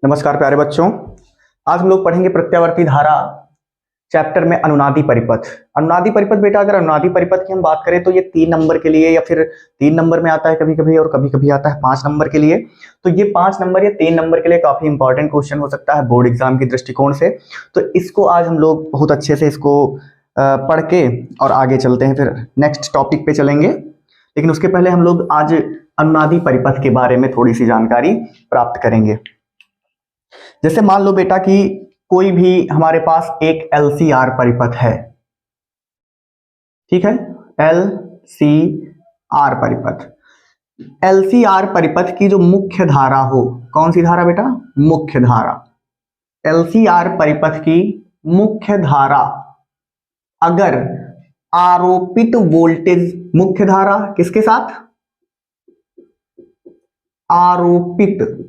नमस्कार प्यारे बच्चों। आज हम लोग पढ़ेंगे प्रत्यावर्ती धारा चैप्टर में अनुनादी परिपथ। अनुनादी परिपथ बेटा, अगर अनुनादी परिपथ की हम बात करें तो ये 3 नंबर के लिए या फिर 3 नंबर में आता है कभी कभी, और कभी कभी आता है 5 नंबर के लिए। तो ये 5 नंबर या 3 नंबर के लिए काफी इंपॉर्टेंट क्वेश्चन हो सकता है बोर्ड एग्जाम के दृष्टिकोण से। तो इसको आज हम लोग बहुत अच्छे से इसको पढ़ के और आगे चलते हैं, फिर नेक्स्ट टॉपिक पे चलेंगे। लेकिन उसके पहले हम लोग आज अनुनादी परिपथ के बारे में थोड़ी सी जानकारी प्राप्त करेंगे। जैसे मान लो बेटा कि कोई भी हमारे पास एक LCR परिपथ है, ठीक है, LCR परिपथ। LCR परिपथ की जो मुख्य धारा हो, कौन सी धारा बेटा? मुख्य धारा। LCR परिपथ की मुख्य धारा अगर आरोपित वोल्टेज, मुख्य धारा किसके साथ? आरोपित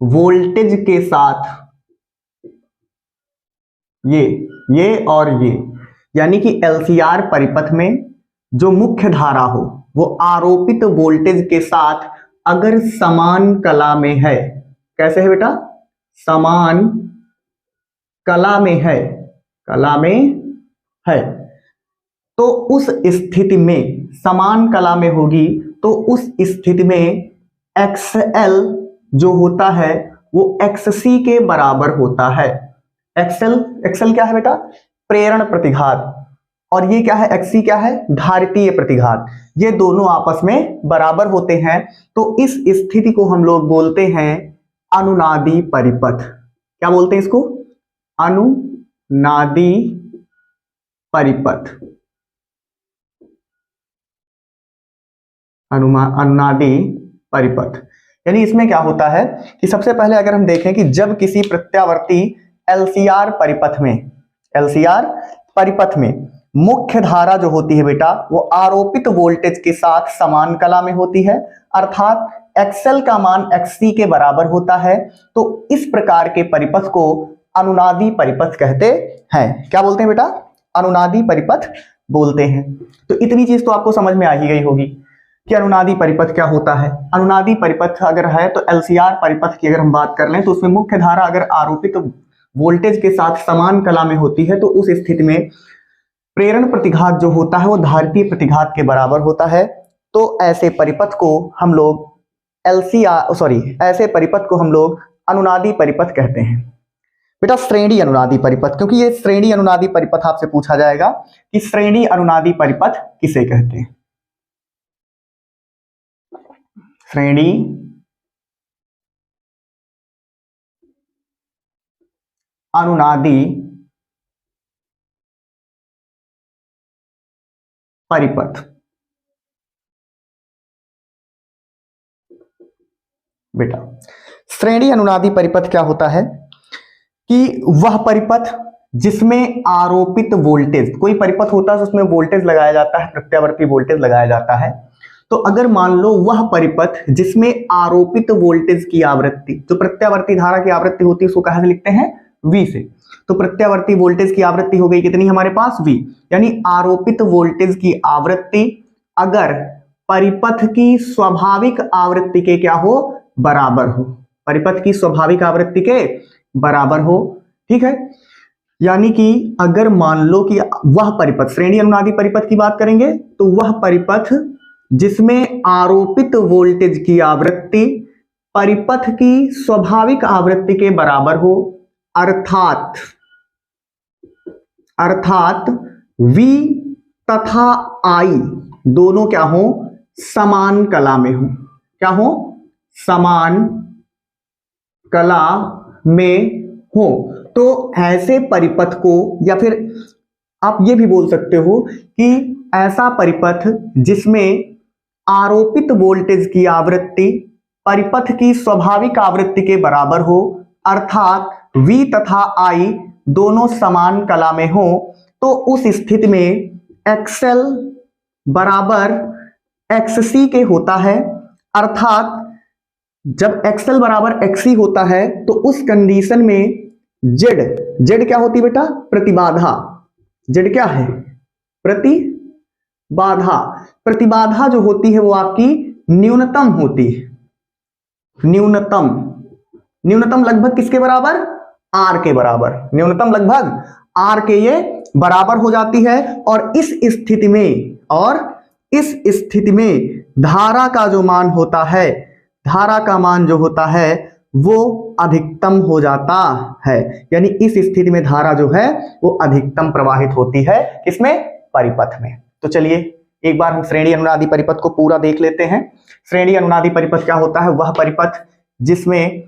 वोल्टेज के साथ, ये और ये, यानी कि LCR परिपथ में जो मुख्य धारा हो वो आरोपित वोल्टेज के साथ अगर समान कला में है। कैसे है बेटा? समान कला में है, कला में है। तो उस स्थिति में, समान कला में होगी तो उस स्थिति में XL जो होता है वो XC के बराबर होता है। XL क्या है बेटा? प्रेरण प्रतिघात। और ये क्या है? XC क्या है? धारितीय प्रतिघात। ये दोनों आपस में बराबर होते हैं। तो इस स्थिति को हम लोग बोलते हैं अनुनादी परिपथ। क्या बोलते हैं इसको? अनुनादी परिपथ। अनुनादी परिपथ। यानी इसमें क्या होता है कि सबसे पहले अगर हम देखें कि जब किसी प्रत्यावर्ती LCR परिपथ में मुख्य धारा जो होती है बेटा वो आरोपित वोल्टेज के साथ समान कला में होती है, अर्थात XL का मान XC के बराबर होता है, तो इस प्रकार के परिपथ को अनुनादी परिपथ कहते हैं। क्या बोलते हैं बेटा? अनुनादी परिपथ बोलते हैं। तो इतनी चीज तो आपको समझ में आ ही गई होगी कि अनुनादी परिपथ क्या होता है। अनुनादी परिपथ अगर है तो LCR परिपथ की अगर हम बात कर लें तो उसमें मुख्य धारा अगर आरोपित वोल्टेज के साथ समान कला में होती है तो उस स्थिति में प्रेरण प्रतिघात जो होता है वो धारितीय प्रतिघात के बराबर होता है। तो ऐसे परिपथ को हम लोग ऐसे परिपथ को हम लोग अनुनादी परिपथ कहते हैं। बेटा श्रेणी अनुनादी परिपथ, क्योंकि ये श्रेणी अनुनादी परिपथ आपसे पूछा जाएगा कि श्रेणी अनुनादी परिपथ किसे कहते हैं। श्रेणी अनुनादी परिपथ। बेटा श्रेणी अनुनादी परिपथ क्या होता है कि वह परिपथ जिसमें आरोपित वोल्टेज, कोई परिपथ होता है उसमें वोल्टेज लगाया जाता है, प्रत्यावर्ती वोल्टेज लगाया जाता है। तो अगर मान लो वह परिपथ जिसमें आरोपित वोल्टेज की आवृत्ति, जो प्रत्यावर्ती धारा की आवृत्ति होती है उसको कहां से लिखते हैं? V से। तो प्रत्यावर्ती वोल्टेज की आवृत्ति हो गई कितनी हमारे पास? V। यानी आरोपित वोल्टेज की आवृत्ति अगर परिपथ की स्वाभाविक आवृत्ति के क्या हो? बराबर हो। परिपथ की स्वाभाविक आवृत्ति के बराबर हो, ठीक है। यानी कि अगर मान लो कि वह परिपथ, श्रेणी अनुनादी परिपथ की बात करेंगे तो वह परिपथ जिसमें आरोपित वोल्टेज की आवृत्ति परिपथ की स्वाभाविक आवृत्ति के बराबर हो, अर्थात V तथा I दोनों क्या हो? समान कला में हो। क्या हो? समान कला में हो। तो ऐसे परिपथ को, या फिर आप ये भी बोल सकते हो कि ऐसा परिपथ जिसमें आरोपित वोल्टेज की आवृत्ति परिपथ की स्वाभाविक आवृत्ति के बराबर हो, अर्थात V तथा I दोनों समान कला में हो, तो उस स्थिति में XL बराबर XC के होता है। अर्थात जब XL बराबर XC होता है तो उस कंडीशन में Z क्या होती बेटा? प्रतिबाधा। Z क्या है? प्रतिबाधा। प्रतिबाधा जो होती है वो आपकी न्यूनतम होती है, न्यूनतम। न्यूनतम लगभग किसके बराबर, आर के बराबर, न्यूनतम लगभग आर के ये बराबर हो जाती है। और इस स्थिति में धारा का जो मान होता है, धारा का मान जो होता है वो अधिकतम हो जाता है, यानी इस स्थिति में धारा जो है वो अधिकतम प्रवाहित होती है, किसमें, परिपथ में। तो चलिए एक बार हम श्रेणी अनुनादी परिपथ को पूरा देख लेते हैं। श्रेणी अनुनादी परिपथ क्या होता है, वह परिपथ जिसमें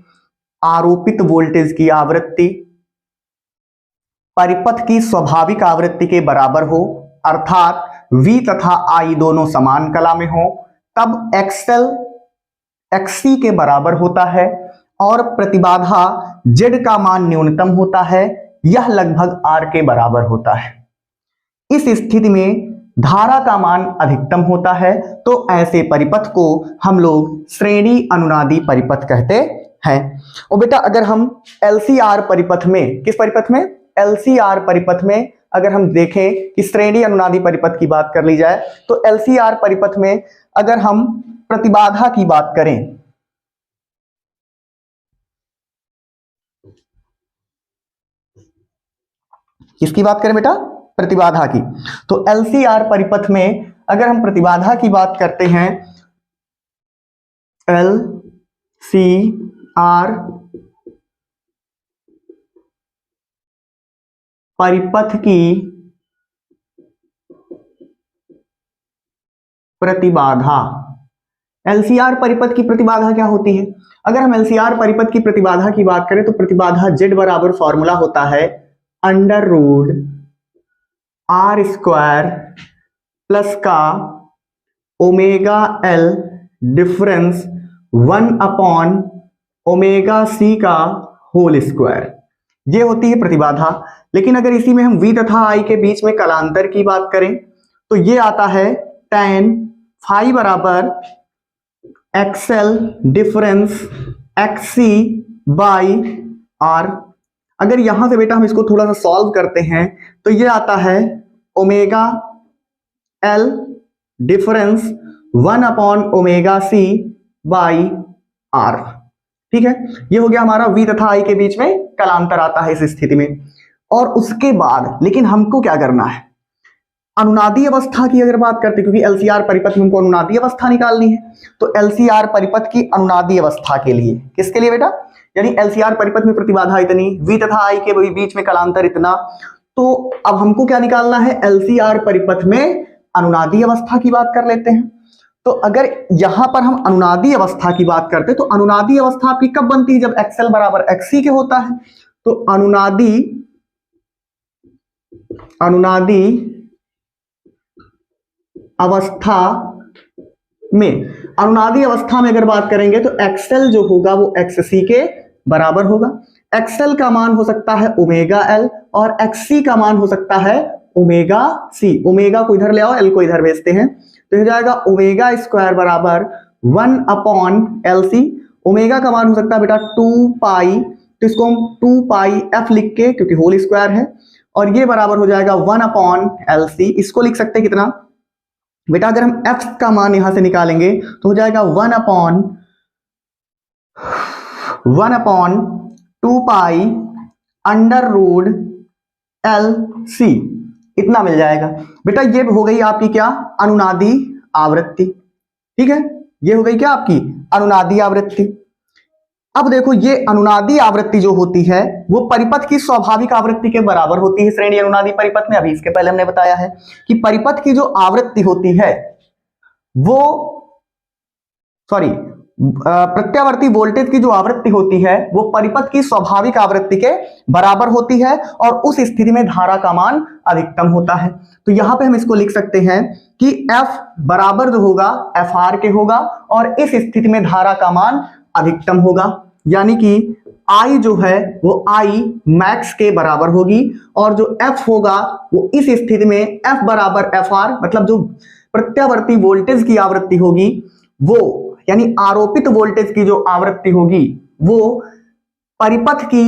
आरोपित वोल्टेज की आवृत्ति परिपथ की स्वाभाविक आवृत्ति के बराबर हो, अर्थात V तथा I दोनों समान कला में हो, तब XL XC के बराबर होता है और प्रतिबाधा Z का मान न्यूनतम होता है, यह लगभग R के बराबर होता है। इस स्थिति में धारा का मान अधिकतम होता है, तो ऐसे परिपथ को हम लोग श्रेणी अनुनादी परिपथ कहते हैं। और बेटा अगर हम LCR परिपथ में, किस परिपथ में, LCR परिपथ में अगर हम देखें कि श्रेणी अनुनादी परिपथ की बात कर ली जाए, तो LCR परिपथ में अगर हम प्रतिबाधा की बात करें, किसकी बात करें बेटा, प्रतिबाधा की, तो LCR परिपथ में अगर हम प्रतिबाधा की बात करते हैं, LCR परिपथ की प्रतिबाधा, LCR परिपथ की प्रतिबाधा क्या होती है, अगर हम LCR परिपथ की प्रतिबाधा की बात करें तो प्रतिबाधा Z बराबर फॉर्मूला होता है under root R square plus का ओमेगा L डिफरेंस 1/ओमेगा C का होल स्क्वायर, ये होती है प्रतिबाधा। लेकिन अगर इसी में हम V तथा I के बीच में कलांतर की बात करें तो ये आता है tan phi बराबर XL difference XC by R। अगर यहां से बेटा हम इसको थोड़ा सा सॉल्व करते हैं तो ये आता है ओमेगा L डिफरेंस 1/ओमेगा C बाई R। ठीक है, ये हो गया हमारा V तथा I के बीच में कलांतर आता है इस स्थिति में। और उसके बाद लेकिन हमको क्या करना है, अनुनादी अवस्था की अगर बात करते, क्योंकि LCR परिपथ में हमको अनुनादी अवस्था निकालनी है, तो LCR परिपथ की अनुनादी अवस्था के लिए, किसके लिए बेटा, यानी LCR परिपथ में प्रतिबाधा इतनी, V तथा I के बीच में कलांतर इतना, तो अब हमको क्या निकालना है, LCR परिपथ में अनुनादी अवस्था की बात कर लेते हैं। तो अगर यहां पर हम अनुनादी अवस्था की बात करते तो अनुनादी अवस्था आपकी कब बनती है, जब XL बराबर XC के होता है। तो अनुनादी अवस्था में अगर बात करेंगे तो XL जो होगा वो XC के बराबर होगा। XL का मान हो सकता है ओमेगा L और XC का मान हो सकता है ओमेगा C। ओमेगा को इधर ले आओ, L को इधर भेजते हैं, तो हो जाएगा ओमेगा स्क्वायर बराबर 1/LC। ओमेगा का मान हो सकता है बेटा 2 पाई, तो इसको हम 2 पाई f लिख के, क्योंकि होल स्क्वायर है, और ये बराबर हो जाएगा 1/LC। इसको लिख सकते हैं कितना बेटा, अगर हम f का मान यहां से निकालेंगे तो हो जाएगा 1/2 पाई अंडर रूट LC, इतना मिल जाएगा बेटा। ये हो गई आपकी क्या, अनुनादी आवृत्ति। ठीक है, ये हो गई क्या आपकी अनुनादी आवृत्ति। अब देखो ये अनुनादी आवृत्ति जो होती है वो परिपथ की स्वाभाविक आवृत्ति के बराबर होती है श्रेणी अनुनादी परिपथ में। अभी इसके पहले हमने बताया है कि परिपथ की जो आवृत्ति होती है वो प्रत्यावर्ती वोल्टेज की जो आवृत्ति होती है वो परिपथ की स्वाभाविक आवृत्ति के बराबर होती है, और उस स्थिति में धारा का मान अधिकतम होता है। तो यहां पे हम इसको लिख सकते हैं कि F बराबर जो होगा FR के होगा, और इस स्थिति में धारा का मान अधिकतम होगा, यानी कि I जो है वो I मैक्स के बराबर होगी, और जो F होगा वो इस स्थिति में F बराबर FR, मतलब जो प्रत्यावर्ती वोल्टेज की आवृत्ति होगी वो, यानी आरोपित वोल्टेज की जो आवृत्ति होगी वो परिपथ की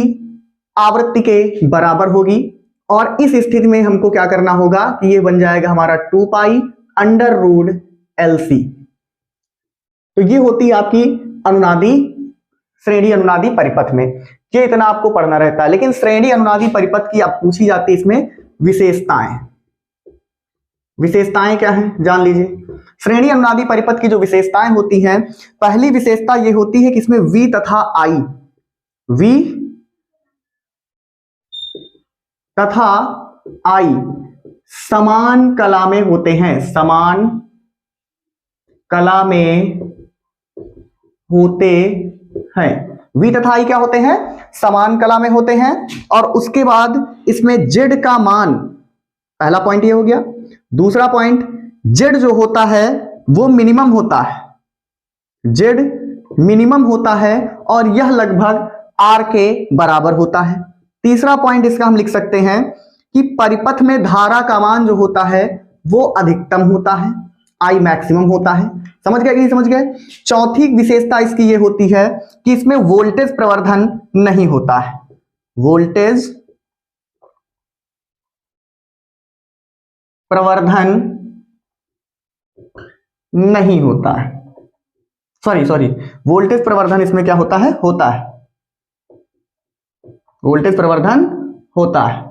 आवृत्ति के बराबर होगी। और इस स्थिति में हमको क्या करना होगा कि ये बन जाएगा हमारा 2 पाई अंडर रूट LC। तो ये होती है आपकी अनुनादी श्रेणी अनुनादी परिपथ में। ये इतना आपको पढ़ना रहता है। लेकिन श्रेणी अनुनादी परिपथ की अब पूछी जाती है इसमें विशेषताएं। विशेषताएं क्या हैं जान लीजिए। श्रेणी अनुनादी परिपथ की जो विशेषताएं होती हैं, पहली विशेषता ये होती है कि इसमें V तथा I, V तथा I समान कला में होते हैं, समान कला में होते हैं। V तथा I क्या होते हैं? समान कला में होते हैं। और उसके बाद इसमें Z का मान, पहला पॉइंट ये हो गया। दूसरा पॉइंट, Z जो होता है वो मिनिमम होता है, Z मिनिमम होता है और यह लगभग R के बराबर होता है। तीसरा पॉइंट इसका हम लिख सकते हैं कि परिपथ में धारा का मान जो होता है वो अधिकतम होता है, I मैक्सिमम होता है। समझ गए कि नहीं समझ गए? चौथी विशेषता इसकी ये होती है कि इसमें वोल्टेज प्रवर्धन नहीं होता है, वोल्टेज प्रवर्धन नहीं होता है। सॉरी, वोल्टेज प्रवर्धन इसमें क्या होता है? होता है, वोल्टेज प्रवर्धन होता है।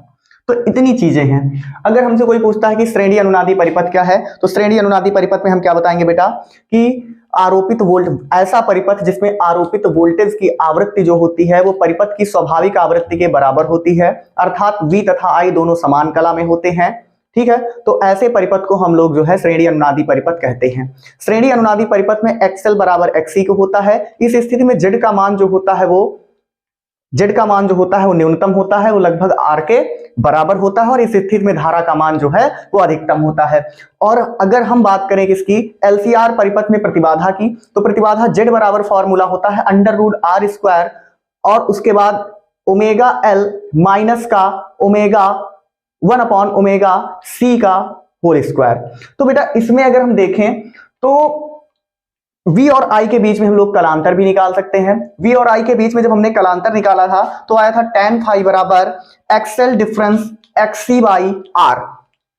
तो इतनी चीजें हैं। अगर हमसे कोई पूछता है कि श्रेणी अनुनादी परिपथ क्या है, तो श्रेणी अनुनादी परिपथ में हम क्या बताएंगे बेटा कि आरोपित वोल्ट, ऐसा परिपथ जिसमें आरोपित वोल्टेज की आवृत्ति जो होती है वो परिपथ की स्वाभाविक आवृत्ति के बराबर होती है, अर्थात V तथा I दोनों समान कला में होते हैं। ठीक है, तो ऐसे परिपथ को हम लोग जो है श्रेणी अनुनादी परिपथ कहते हैं। श्रेणी अनुनादी परिपथ में XL बराबर XC को होता है। इस स्थिति में Z का मान जो होता है वो न्यूनतम होता है, वो लगभग R के बराबर होता है। और इस स्थिति में धारा का मान जो है वो अधिकतम होता है। और अगर हम बात करें किसकी, LCR परिपथ में प्रतिबाधा की, तो प्रतिबाधा Z बराबर फॉर्मूला होता है √R² और उसके बाद ओमेगा L माइनस का ओमेगा 1/ωc का होल स्क्वायर। तो बेटा इसमें अगर हम देखें तो V और I के बीच में हम लोग कलांतर भी निकाल सकते हैं। V और I के बीच में जब हमने कलांतर निकाला था तो आया था tan phi बराबर XL डिफरेंस XC/R।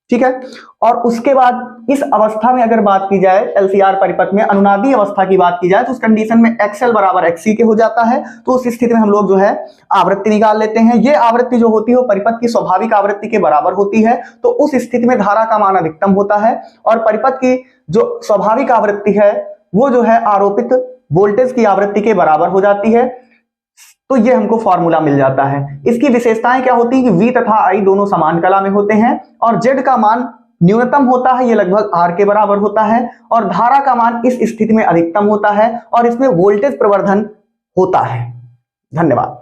ठीक है, और उसके बाद इस अवस्था में अगर बात की जाए LCR परिपथ में अनुनादी अवस्था की बात की जाए तो उस कंडीशन में XL बराबर XC के हो जाता है। तो उस स्थिति में हम लोग जो है आवृत्ति निकाल लेते हैं। ये आवृत्ति जो होती है वो परिपथ की स्वाभाविक आवृत्ति के बराबर होती है। तो उस स्थिति में धारा का मान अधिकतम होता है और परिपथ की जो स्वाभाविक आवृत्ति है वो जो है आरोपित वोल्टेज की आवृत्ति के बराबर हो जाती है। तो ये हमको फॉर्मूला मिल जाता है। इसकी विशेषताएं क्या होती है कि V तथा I दोनों समान कला में होते हैं और Z का मान न्यूनतम होता है, ये लगभग R के बराबर होता है और धारा का मान इस स्थिति में अधिकतम होता है और इसमें वोल्टेज प्रवर्धन होता है। धन्यवाद।